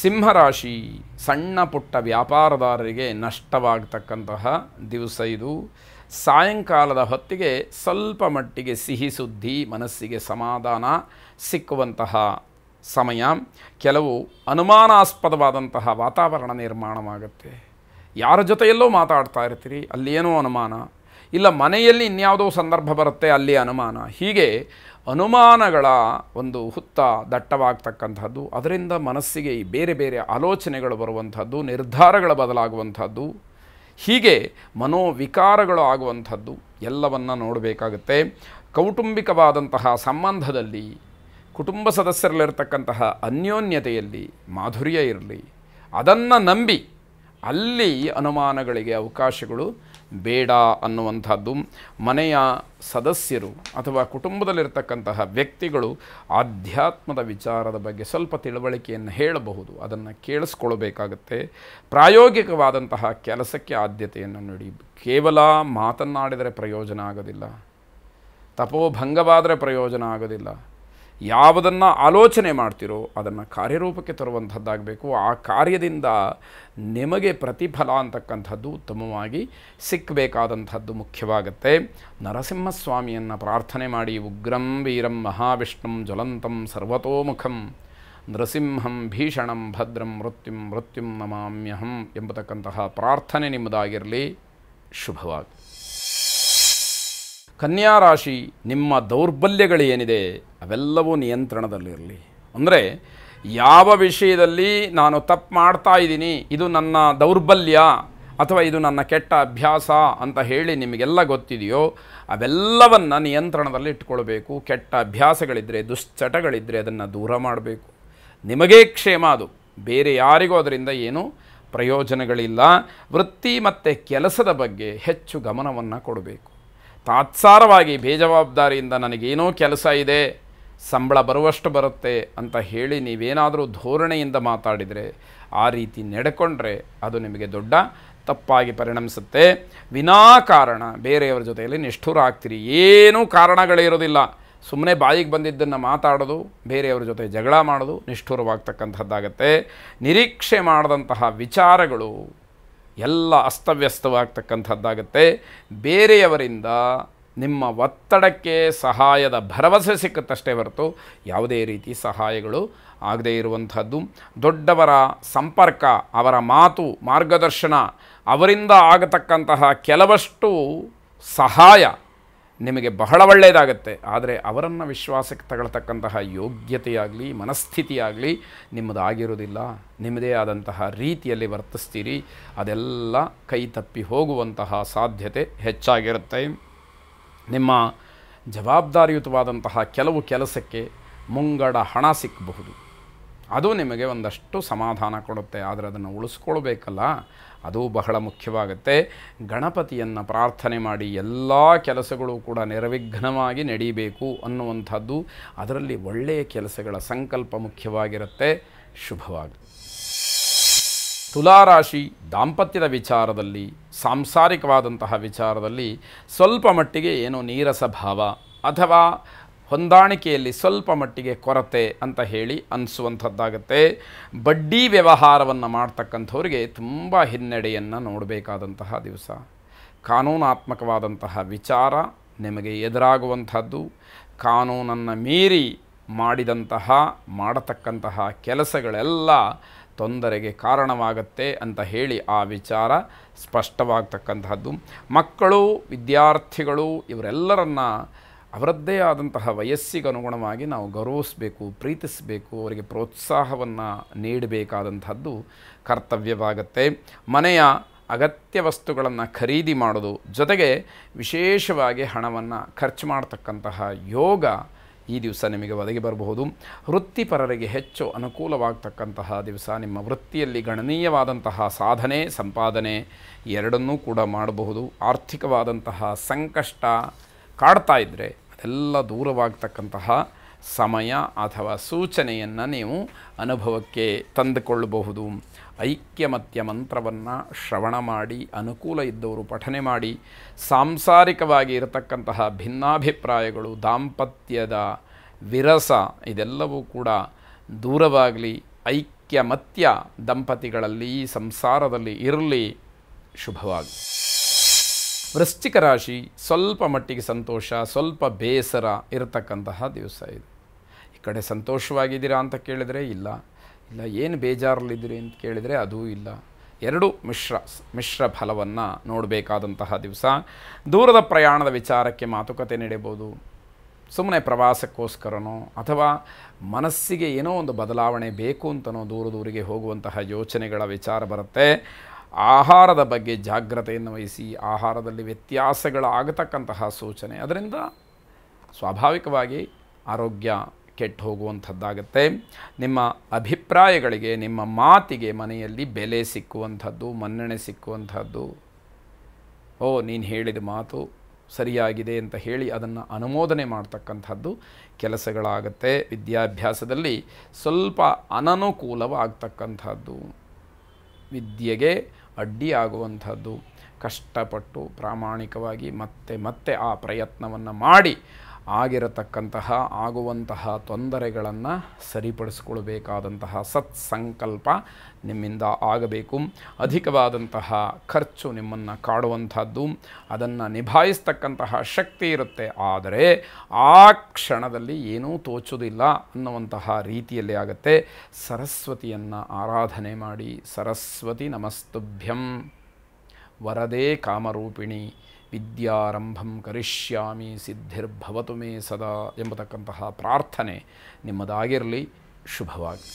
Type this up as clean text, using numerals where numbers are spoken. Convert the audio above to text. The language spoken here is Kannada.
ಸಿಂಹರಾಶಿ ಸಣ್ಣ ಪುಟ್ಟ ವ್ಯಾಪಾರದಾರರಿಗೆ ನಷ್ಟವಾಗತಕ್ಕಂತಹ ದಿವಸ ಇದು. ಸಾಯಂಕಾಲದ ಹೊತ್ತಿಗೆ ಸ್ವಲ್ಪ ಮಟ್ಟಿಗೆ ಸಿಹಿ ಸುದ್ದಿ, ಮನಸ್ಸಿಗೆ ಸಮಾಧಾನ ಸಿಕ್ಕುವಂತಹ ಸಮಯ. ಕೆಲವು ಅನುಮಾನಾಸ್ಪದವಾದಂತಹ ವಾತಾವರಣ ನಿರ್ಮಾಣವಾಗುತ್ತೆ. ಯಾರ ಜೊತೆಯಲ್ಲೋ ಮಾತಾಡ್ತಾ ಇರ್ತೀರಿ, ಅಲ್ಲೇನೋ ಅನುಮಾನ, ಇಲ್ಲ ಮನೆಯಲ್ಲಿ ಇನ್ಯಾವುದೋ ಸಂದರ್ಭ ಬರುತ್ತೆ, ಅಲ್ಲಿ ಅನುಮಾನ. ಹೀಗೆ ಅನುಮಾನಗಳ ಒಂದು ಹುತ್ತ ದಟ್ಟವಾಗ್ತಕ್ಕಂಥದ್ದು, ಅದರಿಂದ ಮನಸ್ಸಿಗೆ ಬೇರೆ ಬೇರೆ ಆಲೋಚನೆಗಳು ಬರುವಂಥದ್ದು, ನಿರ್ಧಾರಗಳು ಬದಲಾಗುವಂಥದ್ದು, ಹೀಗೆ ಮನೋವಿಕಾರಗಳು ಆಗುವಂಥದ್ದು ಎಲ್ಲವನ್ನು ನೋಡಬೇಕಾಗುತ್ತೆ. ಕೌಟುಂಬಿಕವಾದಂತಹ ಸಂಬಂಧದಲ್ಲಿ, ಕುಟುಂಬ ಸದಸ್ಯರಲ್ಲಿರ್ತಕ್ಕಂತಹ ಅನ್ಯೋನ್ಯತೆಯಲ್ಲಿ ಮಾಧುರ್ಯ ಇರಲಿ, ಅದನ್ನು ನಂಬಿ ಅಲ್ಲಿ ಅನುಮಾನಗಳಿಗೆ ಅವಕಾಶಗಳು ಬೇಡ ಅನ್ನುವಂಥದ್ದು. ಮನೆಯ ಸದಸ್ಯರು ಅಥವಾ ಕುಟುಂಬದಲ್ಲಿರ್ತಕ್ಕಂತಹ ವ್ಯಕ್ತಿಗಳು ಆಧ್ಯಾತ್ಮದ ವಿಚಾರದ ಬಗ್ಗೆ ಸ್ವಲ್ಪ ತಿಳುವಳಿಕೆಯನ್ನು ಹೇಳಬಹುದು, ಅದನ್ನು ಕೇಳಿಸ್ಕೊಳ್ಬೇಕಾಗತ್ತೆ. ಪ್ರಾಯೋಗಿಕವಾದಂತಹ ಕೆಲಸಕ್ಕೆ ಆದ್ಯತೆಯನ್ನು ನೀಡಿ. ಕೇವಲ ಮಾತನ್ನಾಡಿದರೆ ಪ್ರಯೋಜನ ಆಗೋದಿಲ್ಲ, ತಪೋಭಂಗವಾದರೆ ಪ್ರಯೋಜನ ಆಗೋದಿಲ್ಲ. ಯಾವುದನ್ನು ಆಲೋಚನೆ ಮಾಡ್ತಿರೋ ಅದನ್ನು ಕಾರ್ಯರೂಪಕ್ಕೆ ತರುವಂಥದ್ದಾಗಬೇಕು. ಆ ಕಾರ್ಯದಿಂದ ನಿಮಗೆ ಪ್ರತಿಫಲ ಅಂತಕ್ಕಂಥದ್ದು ಉತ್ತಮವಾಗಿ ಸಿಕ್ಕಬೇಕಾದಂಥದ್ದು ಮುಖ್ಯವಾಗುತ್ತೆ. ನರಸಿಂಹಸ್ವಾಮಿಯನ್ನು ಪ್ರಾರ್ಥನೆ ಮಾಡಿ, ಉಗ್ರಂ ವೀರಂ ಮಹಾವಿಷ್ಣುಂ ಜ್ವಲಂತಂ ಸರ್ವತೋಮುಖಂ ನೃಸಿಂಹಂ ಭೀಷಣಂ ಭದ್ರಂ ಮೃತ್ಯುಂ ಮೃತ್ಯುಂ ನಮಾಮ್ಯಹಂ ಎಂಬತಕ್ಕಂತಹ ಪ್ರಾರ್ಥನೆ ನಿಮ್ಮದಾಗಿರಲಿ. ಶುಭವಾಗಿ. ಕನ್ಯಾ ರಾಶಿ, ನಿಮ್ಮ ದೌರ್ಬಲ್ಯಗಳೇನಿದೆ ಅವೆಲ್ಲವೂ ನಿಯಂತ್ರಣದಲ್ಲಿರಲಿ. ಅಂದರೆ ಯಾವ ವಿಷಯದಲ್ಲಿ ನಾನು ತಪ್ಪು ಮಾಡ್ತಾ ಇದ್ದೀನಿ, ಇದು ನನ್ನ ದೌರ್ಬಲ್ಯ ಅಥವಾ ಇದು ನನ್ನ ಕೆಟ್ಟ ಅಭ್ಯಾಸ ಅಂತ ಹೇಳಿ ನಿಮಗೆಲ್ಲ ಗೊತ್ತಿದೆಯೋ ಅವೆಲ್ಲವನ್ನು ನಿಯಂತ್ರಣದಲ್ಲಿ ಇಟ್ಕೊಳ್ಬೇಕು. ಕೆಟ್ಟ ಅಭ್ಯಾಸಗಳಿದ್ದರೆ, ದುಶ್ಚಟಗಳಿದ್ದರೆ ಅದನ್ನು ದೂರ ಮಾಡಬೇಕು. ನಿಮಗೇ ಕ್ಷೇಮ, ಅದು ಬೇರೆ ಯಾರಿಗೂ ಅದರಿಂದ ಏನೂ ಪ್ರಯೋಜನಗಳಿಲ್ಲ. ವೃತ್ತಿ ಮತ್ತು ಕೆಲಸದ ಬಗ್ಗೆ ಹೆಚ್ಚು ಗಮನವನ್ನು ಕೊಡಬೇಕು. ತಾತ್ಸಾರವಾಗಿ ಬೇಜವಾಬ್ದಾರಿಯಿಂದ ನನಗೇನೋ ಕೆಲಸ ಇದೆ, ಸಂಬಳ ಬರುವಷ್ಟು ಬರುತ್ತೆ ಅಂತ ಹೇಳಿ ನೀವೇನಾದರೂ ಧೋರಣೆಯಿಂದ ಮಾತಾಡಿದರೆ, ಆ ರೀತಿ ನಡೆಕೊಂಡ್ರೆ ಅದು ನಿಮಗೆ ದೊಡ್ಡ ತಪ್ಪಾಗಿ ಪರಿಣಮಿಸುತ್ತೆ. ವಿನಾಕಾರಣ ಬೇರೆಯವರ ಜೊತೆಯಲ್ಲಿ ನಿಷ್ಠುರ ಆಗ್ತೀರಿ. ಏನೂ ಕಾರಣಗಳಿರೋದಿಲ್ಲ, ಸುಮ್ಮನೆ ಬಾಯಿಗೆ ಬಂದಿದ್ದನ್ನು ಮಾತಾಡೋದು, ಬೇರೆಯವರ ಜೊತೆ ಜಗಳ ಮಾಡೋದು ನಿಷ್ಠುರವಾಗ್ತಕ್ಕಂಥದ್ದಾಗತ್ತೆ. ನಿರೀಕ್ಷೆ ಮಾಡಿದಂತಹ ವಿಚಾರಗಳು ಎಲ್ಲ ಅಸ್ತವ್ಯಸ್ತವಾಗ್ತಕ್ಕಂಥದ್ದಾಗತ್ತೆ. ಬೇರೆಯವರಿಂದ ನಿಮ್ಮ ಒತ್ತಡಕ್ಕೆ ಸಹಾಯದ ಭರವಸೆ ಸಿಕ್ಕುತ್ತಷ್ಟೇ ಹೊರತು ಯಾವುದೇ ರೀತಿ ಸಹಾಯಗಳು ಆಗದೇ ಇರುವಂಥದ್ದು. ದೊಡ್ಡವರ ಸಂಪರ್ಕ, ಅವರ ಮಾತು, ಮಾರ್ಗದರ್ಶನ, ಅವರಿಂದ ಆಗತಕ್ಕಂತಹ ಕೆಲವಷ್ಟು ಸಹಾಯ ನಿಮಗೆ ಬಹಳ ಒಳ್ಳೆಯದಾಗತ್ತೆ. ಆದರೆ ಅವರನ್ನು ವಿಶ್ವಾಸಕ್ಕೆ ತಗೊಳ್ತಕ್ಕಂತಹ ಯೋಗ್ಯತೆಯಾಗಲಿ ಮನಸ್ಥಿತಿಯಾಗಲಿ ನಿಮ್ಮದಾಗಿರೋದಿಲ್ಲ. ನಿಮ್ಮದೇ ಆದಂತಹ ರೀತಿಯಲ್ಲಿ ವರ್ತಿಸ್ತೀರಿ. ಅದೆಲ್ಲ ಕೈ ತಪ್ಪಿ ಹೋಗುವಂತಹ ಸಾಧ್ಯತೆ ಹೆಚ್ಚಾಗಿರುತ್ತೆ. ನಿಮ್ಮ ಜವಾಬ್ದಾರಿಯುತವಾದಂತಹ ಕೆಲವು ಕೆಲಸಕ್ಕೆ ಮುಂಗಡ ಹಣ ಸಿಕ್ಕಬಹುದು, ಅದು ನಿಮಗೆ ಒಂದಷ್ಟು ಸಮಾಧಾನ ಕೊಡುತ್ತೆ. ಆದರೆ ಅದನ್ನು ಉಳಿಸ್ಕೊಳ್ಬೇಕಲ್ಲ, ಅದು ಬಹಳ ಮುಖ್ಯವಾಗುತ್ತೆ. ಗಣಪತಿಯನ್ನು ಪ್ರಾರ್ಥನೆ ಮಾಡಿ ಎಲ್ಲ ಕೆಲಸಗಳು ಕೂಡ ನಿರ್ವಿಘ್ನವಾಗಿ ನಡೀಬೇಕು ಅನ್ನುವಂಥದ್ದು, ಅದರಲ್ಲಿ ಒಳ್ಳೆಯ ಕೆಲಸಗಳ ಸಂಕಲ್ಪ ಮುಖ್ಯವಾಗಿರುತ್ತೆ. ಶುಭವಾಗಿ. ತುಲಾರಾಶಿ, ದಾಂಪತ್ಯದ ವಿಚಾರದಲ್ಲಿ, ಸಾಂಸಾರಿಕವಾದಂತಹ ವಿಚಾರದಲ್ಲಿ ಸ್ವಲ್ಪ ಮಟ್ಟಿಗೆ ಏನೋ ನೀರಸ ಭಾವ ಅಥವಾ ಹೊಂದಾಣಿಕೆಯಲ್ಲಿ ಸ್ವಲ್ಪ ಮಟ್ಟಿಗೆ ಕೊರತೆ ಅಂತ ಹೇಳಿ ಅನಿಸುವಂಥದ್ದಾಗತ್ತೆ. ಬಡ್ಡಿ ವ್ಯವಹಾರವನ್ನು ಮಾಡ್ತಕ್ಕಂಥವ್ರಿಗೆ ತುಂಬ ಹಿನ್ನಡೆಯನ್ನು ನೋಡಬೇಕಾದಂತಹ ದಿವಸ. ಕಾನೂನಾತ್ಮಕವಾದಂತಹ ವಿಚಾರ ನಿಮಗೆ ಎದುರಾಗುವಂಥದ್ದು, ಕಾನೂನನ್ನು ಮೀರಿ ಮಾಡತಕ್ಕಂತಹ ಕೆಲಸಗಳೆಲ್ಲ ತೊಂದರೆಗೆ ಕಾರಣವಾಗತ್ತೆ ಅಂತ ಹೇಳಿ ಆ ವಿಚಾರ ಸ್ಪಷ್ಟವಾಗ್ತಕ್ಕಂತಹದ್ದು. ಮಕ್ಕಳು, ವಿದ್ಯಾರ್ಥಿಗಳು ಇವರೆಲ್ಲರನ್ನ ಅವರದ್ದೇ ಆದಂತಹ ವಯಸ್ಸಿಗೆ ಅನುಗುಣವಾಗಿ ನಾವು ಗೌರವಿಸಬೇಕು, ಪ್ರೀತಿಸಬೇಕು, ಅವರಿಗೆ ಪ್ರೋತ್ಸಾಹವನ್ನು ನೀಡಬೇಕಾದಂಥದ್ದು ಕರ್ತವ್ಯವಾಗುತ್ತೆ. ಮನೆಯ ಅಗತ್ಯ ವಸ್ತುಗಳನ್ನು ಖರೀದಿ ಮಾಡೋದು, ಜೊತೆಗೆ ವಿಶೇಷವಾಗಿ ಹಣವನ್ನು ಖರ್ಚು ಮಾಡತಕ್ಕಂತಹ ಯೋಗ ಈ ದಿವಸ ನಿಮಗೆ ಒದಗಿ ಬರಬಹುದು. ವೃತ್ತಿಪರರಿಗೆ ಹೆಚ್ಚು ಅನುಕೂಲವಾಗ್ತಕ್ಕಂತಹ ದಿವಸ. ನಿಮ್ಮ ವೃತ್ತಿಯಲ್ಲಿ ಗಣನೀಯವಾದಂತಹ ಸಾಧನೆ, ಸಂಪಾದನೆ ಎರಡನ್ನೂ ಕೂಡ ಮಾಡಬಹುದು. ಆರ್ಥಿಕವಾದಂತಹ ಸಂಕಷ್ಟ ಕಾಡ್ತಾ ಇದ್ದರೆ ಅದೆಲ್ಲ ದೂರವಾಗ್ತಕ್ಕಂತಹ ಸಮಯ ಅಥವಾ ಸೂಚನೆಯನ್ನು ನೀವು ಅನುಭವಕ್ಕೆ ತಂದುಕೊಳ್ಳಬಹುದು. ಐಕ್ಯಮತ್ಯ ಮಂತ್ರವನ್ನು ಶ್ರವಣ ಮಾಡಿ, ಅನುಕೂಲ ಇದ್ದವರು ಪಠನೆ ಮಾಡಿ, ಸಾಂಸಾರಿಕವಾಗಿ ಇರತಕ್ಕಂತಹ ಭಿನ್ನಾಭಿಪ್ರಾಯಗಳು, ದಾಂಪತ್ಯದ ವಿರಸ ಇದೆಲ್ಲವೂ ಕೂಡ ದೂರವಾಗಲಿ. ಐಕ್ಯಮತ್ಯ ದಂಪತಿಗಳಲ್ಲಿ ಸಂಸಾರದಲ್ಲಿ ಇರಲಿ, ಶುಭವಾಗಿ. ವೃಶ್ಚಿಕ ರಾಶಿ, ಸ್ವಲ್ಪ ಮಟ್ಟಿಗೆ ಸಂತೋಷ, ಸ್ವಲ್ಪ ಬೇಸರ ಇರತಕ್ಕಂತಹ ದಿವಸ ಇದು. ಈ ಕಡೆ ಸಂತೋಷವಾಗಿದ್ದೀರಾ ಅಂತ ಕೇಳಿದರೆ ಇಲ್ಲ, ಏನು ಬೇಜಾರಲ್ಲಿದ್ದೀರಿ ಅಂತ ಕೇಳಿದರೆ ಅದೂ ಇಲ್ಲ. ಎರಡೂ ಮಿಶ್ರ ಫಲವನ್ನು ನೋಡಬೇಕಾದಂತಹ ದಿವಸ. ದೂರದ ಪ್ರಯಾಣದ ವಿಚಾರಕ್ಕೆ ಮಾತುಕತೆ ನಡೆಯಬಹುದು. ಸುಮ್ಮನೆ ಪ್ರವಾಸಕ್ಕೋಸ್ಕರನೋ ಅಥವಾ ಮನಸ್ಸಿಗೆ ಏನೋ ಒಂದು ಬದಲಾವಣೆ ಬೇಕು ಅಂತನೋ ದೂರಿಗೆ ಹೋಗುವಂತಹ ಯೋಚನೆಗಳ ವಿಚಾರ ಬರುತ್ತೆ. ಆಹಾರದ ಬಗ್ಗೆ ಜಾಗ್ರತೆಯನ್ನು ವಹಿಸಿ. ಆಹಾರದಲ್ಲಿ ವ್ಯತ್ಯಾಸಗಳಾಗತಕ್ಕಂತಹ ಸೂಚನೆ, ಅದರಿಂದ ಸ್ವಾಭಾವಿಕವಾಗಿ ಆರೋಗ್ಯ ಕೆಟ್ಟು ಹೋಗುವಂಥದ್ದಾಗತ್ತೆ. ನಿಮ್ಮ ಅಭಿಪ್ರಾಯಗಳಿಗೆ, ನಿಮ್ಮ ಮಾತಿಗೆ ಮನೆಯಲ್ಲಿ ಬೆಲೆ ಸಿಕ್ಕುವಂಥದ್ದು, ಮನ್ನಣೆ ಸಿಕ್ಕುವಂಥದ್ದು. ನೀನು ಹೇಳಿದ ಮಾತು ಸರಿಯಾಗಿದೆ ಅಂತ ಹೇಳಿ ಅದನ್ನು ಅನುಮೋದನೆ ಮಾಡ್ತಕ್ಕಂಥದ್ದು ಕೆಲಸಗಳಾಗತ್ತೆ. ವಿದ್ಯಾಭ್ಯಾಸದಲ್ಲಿ ಸ್ವಲ್ಪ ಅನನುಕೂಲವಾಗ್ತಕ್ಕಂಥದ್ದು, ವಿದ್ಯೆಗೆ ಅಡ್ಡಿಯಾಗುವಂಥದ್ದು. ಕಷ್ಟಪಟ್ಟು ಪ್ರಾಮಾಣಿಕವಾಗಿ ಮತ್ತೆ ಆ ಪ್ರಯತ್ನವನ್ನು ಮಾಡಿ ಆಗುವಂತಹ ತೊಂದರೆಗಳನ್ನು ಸರಿಪಡಿಸ್ಕೊಳ್ಬೇಕಾದಂತಹ ಸತ್ಸಂಕಲ್ಪ ನಿಮ್ಮಿಂದ ಆಗಬೇಕು. ಅಧಿಕವಾದಂತಹ ಖರ್ಚು ನಿಮ್ಮನ್ನು ಕಾಡುವಂಥದ್ದು, ಅದನ್ನು ನಿಭಾಯಿಸ್ತಕ್ಕಂತಹ ಶಕ್ತಿ ಇರುತ್ತೆ. ಆದರೆ ಆ ಕ್ಷಣದಲ್ಲಿ ಏನೂ ತೋಚುವುದಿಲ್ಲ ಅನ್ನುವಂತಹ ರೀತಿಯಲ್ಲಿ ಆಗುತ್ತೆ. ಸರಸ್ವತಿಯನ್ನು ಆರಾಧನೆ ಮಾಡಿ. ಸರಸ್ವತಿ ನಮಸ್ತುಭ್ಯಂ ವರದೇ ಕಾಮರೂಪಿಣಿ ವಿದ್ಯಾರಂಭಂ ಕರಿಷ್ಯಾಮಿ ಸಿದ್ಧಿರ್ಭವತು ಮೇ ಸದಾ ಎಂಬತಕ್ಕಂತಹ ಪ್ರಾರ್ಥನೆ ನಿಮ್ಮದಾಗಿರಲಿ. ಶುಭವಾಗಿ.